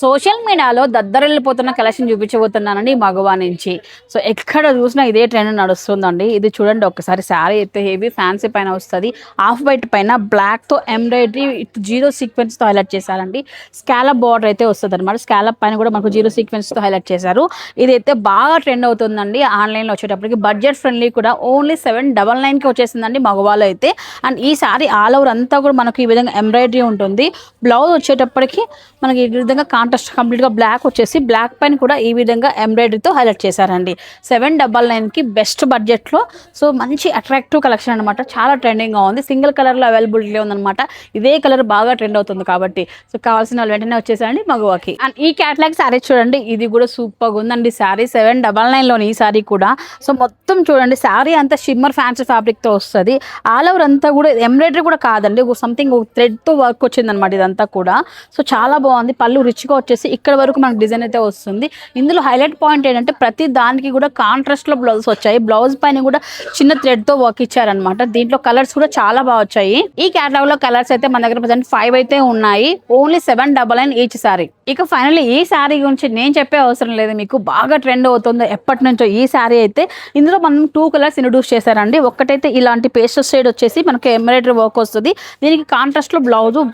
Social మీడియాలో దద్దరిల్లిపోతున్న collection చూపించబోతున్నానండి మగవా నుంచి. So ఎక్కడ చూసినా ఇదే ట్రెండ్ నడుస్తుందండి. ఇది చూడండి ఒక్కసారి, శారీ అయితే హెవీ ఫ్యాన్సీ పైన వస్తుంది. ఆఫ్ వైట్ పైన బ్లాక్తో ఎంబ్రాయిడరీ జీరో సీక్వెన్స్తో హైలైట్ చేశారండి. స్కాలప్ బార్డర్ అయితే వస్తుంది అనమాట. స్కాలప్ పైన కూడా మనకు జీరో సీక్వెన్స్తో హైలైట్ చేశారు. ఇదైతే బాగా ట్రెండ్ అవుతుందండి ఆన్లైన్లో వచ్చేటప్పటికి. బడ్జెట్ ఫ్రెండ్లీ కూడా, ఓన్లీ 799కి వచ్చేసిందండి మగవాలో అయితే. అండ్ ఈ శారీ ఆల్ ఓవర్ అంతా కూడా మనకు ఈ విధంగా ఎంబ్రాయిడరీ ఉంటుంది. బ్లౌజ్ వచ్చేటప్పటికి మనకి ఈ విధంగా కాంట్రాస్ట్ కంప్లీట్గా బ్లాక్ వచ్చేసి, బ్లాక్ పైన కూడా ఈ విధంగా ఎంబ్రాయిడరీతో హైలైట్ చేశారండి. 799కి బెస్ట్ బడ్జెట్లో. సో మంచి అట్రాక్టివ్ కలెక్షన్ అనమాట. చాలా ట్రెండింగ్గా ఉంది. సింగిల్ కలర్లో అవైలబిలిటీ ఉందన్నమాట. ఇదే కలర్ బాగా ట్రెండ్ అవుతుంది కాబట్టి సో కావాల్సిన వాళ్ళు వెంటనే వచ్చేసారండి మగవాకి. అండ్ ఈ క్యాటలాగ్ శారీ చూడండి, ఇది కూడా సూపర్గా ఉందండి శారీ. 799లోని ఈ శారీ కూడా. సో మొత్తం చూడండి, శారీ అంతా షిమ్మర్ ఫ్యాన్సీ ఫ్యాబ్రిక్తో వస్తుంది. ఆల్ ఓవర్ అంతా కూడా ఎంబ్రాయిడరీ కూడా కాదండి, సంథింగ్ థ్రెడ్తో వర్క్ వచ్చిందనమాట ఇదంతా కూడా. సో చాలా బాగుంది. పళ్ళు రిచ్గా వచ్చేసి ఇక్కడ వరకు మనకు డిజైన్ అయితే వస్తుంది. ఇందులో హైలైట్ పాయింట్ ఏంటంటే ప్రతి దానికి కూడా కాంట్రాస్ట్లో బ్లౌజ్ వచ్చాయి. బ్లౌజ్ పైన కూడా చిన్న థ్రెడ్తో వర్క్ ఇచ్చారనమాట. దీంట్లో కలర్స్ కూడా చాలా బాగా వచ్చాయి. ఈ కేటలాగ్ లో కలర్స్ అయితే మన దగ్గర ప్రజెంట్ 5 అయితే ఉన్నాయి. Only 799 each sorry. ఇక ఫైనల్లీ ఈ శారీ గురించి నేను చెప్పే అవసరం లేదు, మీకు బాగా ట్రెండ్ అవుతుంది ఎప్పటి నుంచో ఈ శారీ అయితే. ఇందులో మనం 2 కలర్స్ ఇంట్రొడ్యూస్ చేశారండి. ఒక్కటైతే ఇలాంటి పేస్టల్ షేడ్ వచ్చేసి మనకి ఎంబ్రాయిడరీ వర్క్ వస్తుంది. దీనికి కాంట్రాస్ట్ లో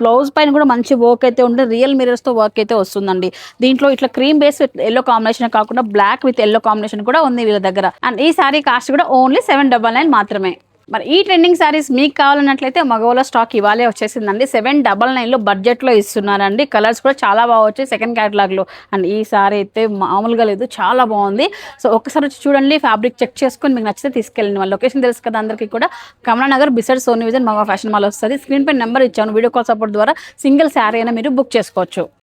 బ్లౌజ్ పైన కూడా మంచి వర్క్ అయితే ఉంటుంది. రియల్ మిరర్స్ తో వర్క్ అయితే వస్తుందండి. దీంట్లో ఇట్లా cream base with yellow combination కాకుండా బ్లాక్ విత్ ఎల్లో కాంబినేషన్ కూడా ఉంది వీళ్ళ దగ్గర. అండ్ ఈ శారీ కాస్ట్ కూడా ఓన్లీ 799 మాత్రమే. మరి ఈ ట్రెండింగ్ శారీస్ మీకు కావాలన్నట్లయితే మగవాళ్ళ స్టాక్ ఇవాళే వచ్చేసిందండి. 799లో బడ్జెట్లో ఇస్తున్నారండి. కలర్స్ కూడా చాలా బాగా వచ్చాయి సెకండ్ క్యాటలాగ్లో. అండ్ ఈ శారీ అయితే మామూలుగా లేదు, చాలా బాగుంది. సో ఒక్కసారి వచ్చి చూడండి, ఫ్యాబ్రిక్ చెక్ చేసుకొని మీకు నచ్చితే తీసుకెళ్ళండి. వాళ్ళ లొకేషన్ తెలుసు కదా అందరికీ కూడా, కమలానగర్ బిసైడ్ సోనీ విజన్ మగవా ఫ్యాషన్ మాల్ వస్తుంది. స్క్రీన్ పై నెంబర్ ఇచ్చాను. వీడియో కాల్ సపోర్ట్ ద్వారా సింగిల్ శారీ అయినా మీరు బుక్ చేసుకోవచ్చు.